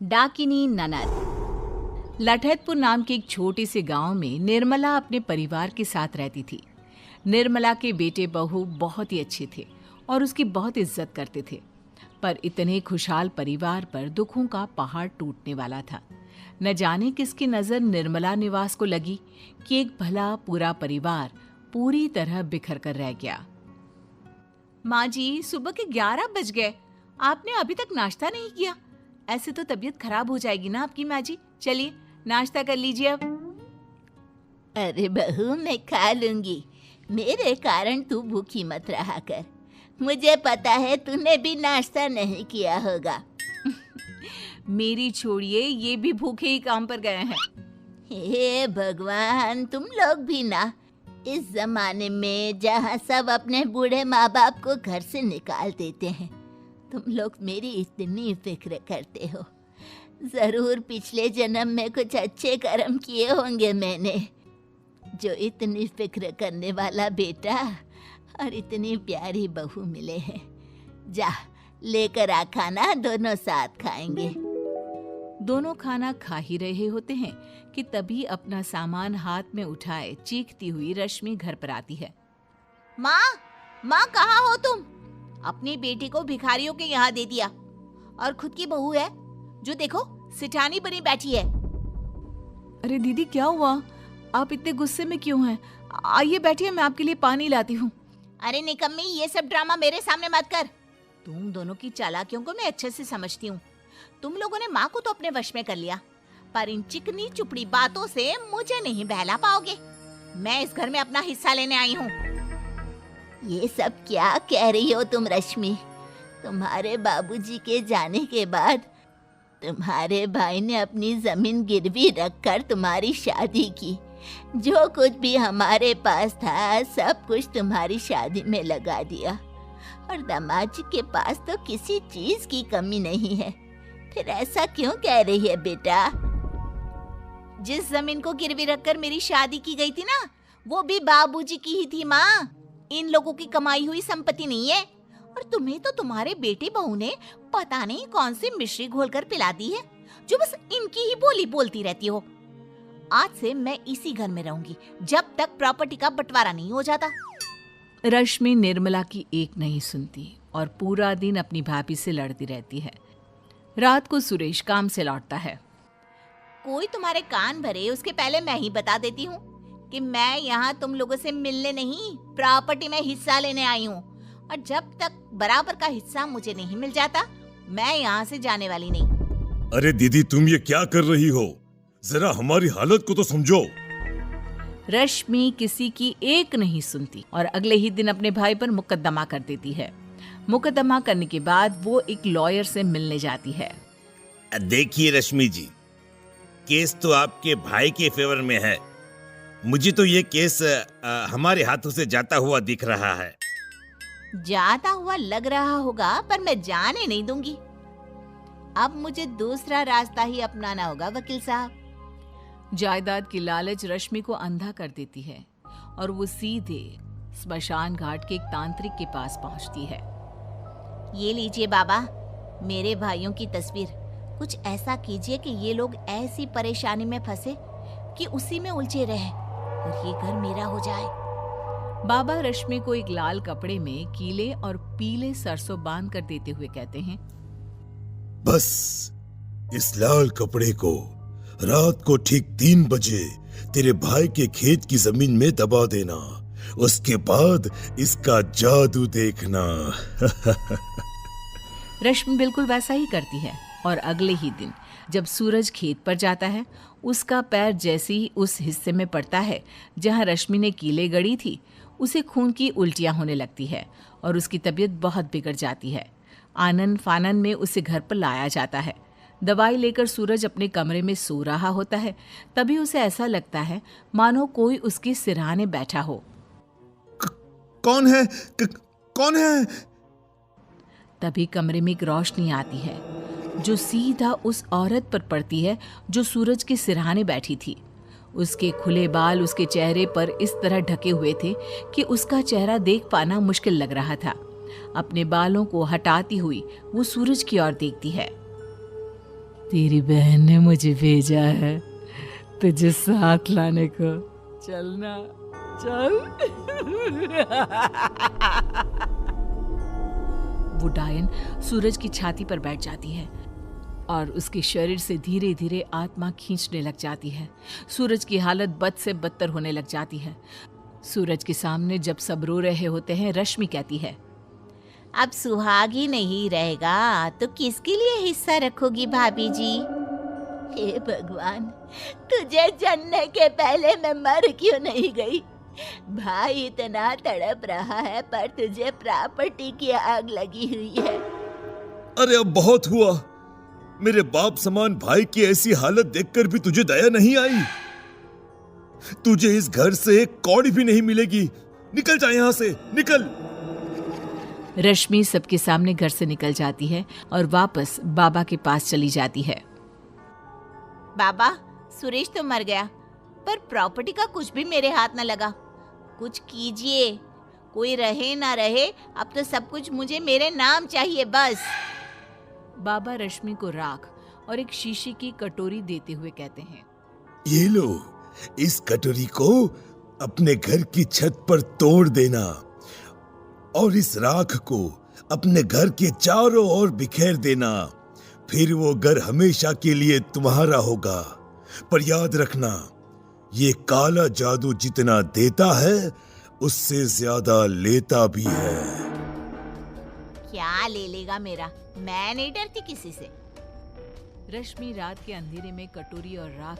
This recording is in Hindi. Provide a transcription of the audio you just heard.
डाकिनी ननद। लठैतपुर नाम के एक छोटे से गांव में निर्मला अपने परिवार के साथ रहती थी। निर्मला के बेटे बहू बहुत ही अच्छे थे और उसकी बहुत इज्जत करते थे, पर इतने खुशहाल परिवार पर दुखों का पहाड़ टूटने वाला था। न जाने किसकी नजर निर्मला निवास को लगी कि एक भला पूरा परिवार पूरी तरह बिखर कर रह गया। माँ जी, सुबह के 11 बज गए, आपने अभी तक नाश्ता नहीं किया। ऐसे तो तबीयत खराब हो जाएगी ना आपकी माँ जी। चलिए नाश्ता कर लीजिए अब। अरे बहू, मैं खा लूंगी, मेरे कारण तू भूखी मत रहा कर। मुझे पता है तूने भी नाश्ता नहीं किया होगा। मेरी छोड़िए, ये भी भूखे ही काम पर गए हैं। हे भगवान, तुम लोग भी ना, इस जमाने में जहाँ सब अपने बूढ़े माँ बाप को घर से निकाल देते हैं, तुम लोग मेरी इतनी फिक्र करते हो। जरूर पिछले जन्म में कुछ अच्छे कर्म किए होंगे मैंने, जो इतनी फिक्र करने वाला बेटा और इतनी प्यारी बहू मिले हैं। जा लेकर आ खाना, दोनों साथ खाएंगे। दोनों खाना खा ही रहे होते हैं कि तभी अपना सामान हाथ में उठाए चीखती हुई रश्मि घर पर आती है। माँ कहाँ हो तुम? अपनी बेटी को भिखारियों के यहाँ दे दिया और खुद की बहू है जो देखो सिठानी बनी बैठी है। अरे दीदी, क्या हुआ? आप इतने गुस्से में क्यों हैं? आइए बैठिए, मैं आपके लिए पानी लाती हूँ। अरे निकम्मी, ये सब ड्रामा मेरे सामने मत कर। तुम दोनों की चालाकियों को मैं अच्छे से समझती हूँ। तुम लोगों ने माँ को तो अपने वश में कर लिया, पर इन चिकनी चुपड़ी बातों से मुझे नहीं बहला पाओगे। मैं इस घर में अपना हिस्सा लेने आई हूँ। ये सब क्या कह रही हो तुम रश्मि? तुम्हारे बाबूजी के जाने के बाद तुम्हारे भाई ने अपनी जमीन गिरवी रखकर तुम्हारी शादी की। जो कुछ भी हमारे पास था सब कुछ तुम्हारी शादी में लगा दिया, और दामाद जी के पास तो किसी चीज की कमी नहीं है। फिर ऐसा क्यों कह रही है बेटा? जिस जमीन को गिरवी रखकर मेरी शादी की गई थी ना, वो भी बाबूजी की ही थी माँ। इन लोगों की कमाई हुई संपत्ति नहीं है। और तुम्हें तो तुम्हारे बेटे बहू ने पता नहीं कौन सी मिश्री घोलकर पिला दी है, जो बस इनकी ही बोली बोलती रहती हो। आज से मैं इसी घर में रहूंगी जब तक प्रॉपर्टी का बंटवारा नहीं हो जाता। रश्मि निर्मला की एक नहीं सुनती और पूरा दिन अपनी भाभी से लड़ती रहती है। रात को सुरेश काम से लौटता है। कोई तुम्हारे कान भरे उसके पहले मैं ही बता देती हूँ कि मैं यहाँ तुम लोगों से मिलने नहीं, प्रॉपर्टी में हिस्सा लेने आई हूँ। और जब तक बराबर का हिस्सा मुझे नहीं मिल जाता, मैं यहाँ से जाने वाली नहीं। अरे दीदी, तुम ये क्या कर रही हो? जरा हमारी हालत को तो समझो। रश्मि किसी की एक नहीं सुनती और अगले ही दिन अपने भाई पर मुकदमा कर देती है। मुकदमा करने के बाद वो एक लॉयर से मिलने जाती है। देखिए रश्मि जी, केस तो आपके भाई के फेवर में है। मुझे तो ये केस हमारे हाथों से जाता हुआ दिख रहा है। जाता हुआ लग रहा होगा, पर मैं जाने नहीं दूंगी। अब मुझे दूसरा रास्ता ही अपनाना होगा वकील साहब। जायदाद की लालच रश्मि को अंधा कर देती है और वो सीधे स्मशान घाट के एक तांत्रिक के पास पहुंचती है। ये लीजिए बाबा, मेरे भाइयों की तस्वीर। कुछ ऐसा कीजिए कि ये लोग ऐसी परेशानी में फंसे कि उसी में उलझे रहे और ये घर मेरा हो जाए। बाबा रश्मि को एक लाल कपड़े में कीले और पीले सरसों बांध कर देते हुए कहते हैं, बस इस लाल कपड़े को रात को ठीक 3 बजे तेरे भाई के खेत की जमीन में दबा देना। उसके बाद इसका जादू देखना। रश्मि बिल्कुल वैसा ही करती है और अगले ही दिन जब सूरज खेत पर जाता है, उसका पैर जैसे ही उस हिस्से में पड़ता है जहां रश्मि ने कीले गड़ी थी, उसे खून की उल्टियां होने लगती है और उसकी तबीयत बहुत बिगड़ जाती है। आनन फानन में उसे घर पर लाया जाता है। दवाई लेकर सूरज अपने कमरे में सो रहा होता है, तभी उसे ऐसा लगता है मानो कोई उसके सिरहाने बैठा हो। कौन है? कौन है? तभी कमरे में एक रोशनी आती है जो सीधा उस औरत पर पड़ती है जो सूरज के सिरहाने बैठी थी। उसके खुले बाल उसके चेहरे पर इस तरह ढके हुए थे कि उसका चेहरा देख पाना मुश्किल लग रहा था। अपने बालों को हटाती हुई वो सूरज की ओर देखती है। तेरी बहन ने मुझे भेजा है तुझे साथ लाने को। चलना, चल। वो डायन सूरज की छाती पर बैठ जाती है और उसके शरीर से धीरे धीरे आत्मा खींचने लग जाती है। सूरज की हालत बद से बदतर होने लग जाती है। सूरज के सामने जब सब रो रहे होते हैं, रश्मि कहती है, अब सुहाग ही नहीं रहेगा तो किसके लिए हिस्सा रखोगी भाभी जी? हे भगवान, तुझे जानने के पहले मैं मर क्यों नहीं गई? भाई इतना तड़प रहा है पर तुझे प्रॉपर्टी की आग लगी हुई है। अरे अब बहुत हुआ। मेरे बाप समान भाई की ऐसी हालत देखकर भी तुझे दया नहीं आई। तुझे इस घर से एक कौड़ी भी नहीं मिलेगी। निकल जा यहां से, निकल। रश्मि सबके सामने घर से निकल जाती है और वापस बाबा के पास चली जाती है। बाबा, सुरेश तो मर गया पर प्रॉपर्टी का कुछ भी मेरे हाथ न लगा। कुछ कीजिए, कोई रहे ना रहे, अब तो सब कुछ मुझे मेरे नाम चाहिए बस। बाबा रश्मि को राख और एक शीशे की कटोरी देते हुए कहते हैं, ये लो, इस कटोरी को अपने घर की छत पर तोड़ देना और इस राख को अपने घर के चारों ओर बिखेर देना। फिर वो घर हमेशा के लिए तुम्हारा होगा। पर याद रखना, ये काला जादू जितना देता है उससे ज्यादा लेता भी है। क्या ले लेगा मेरा? मैं नहीं डरती किसी से। रश्मि रात के अंधेरे में कटोरी और राख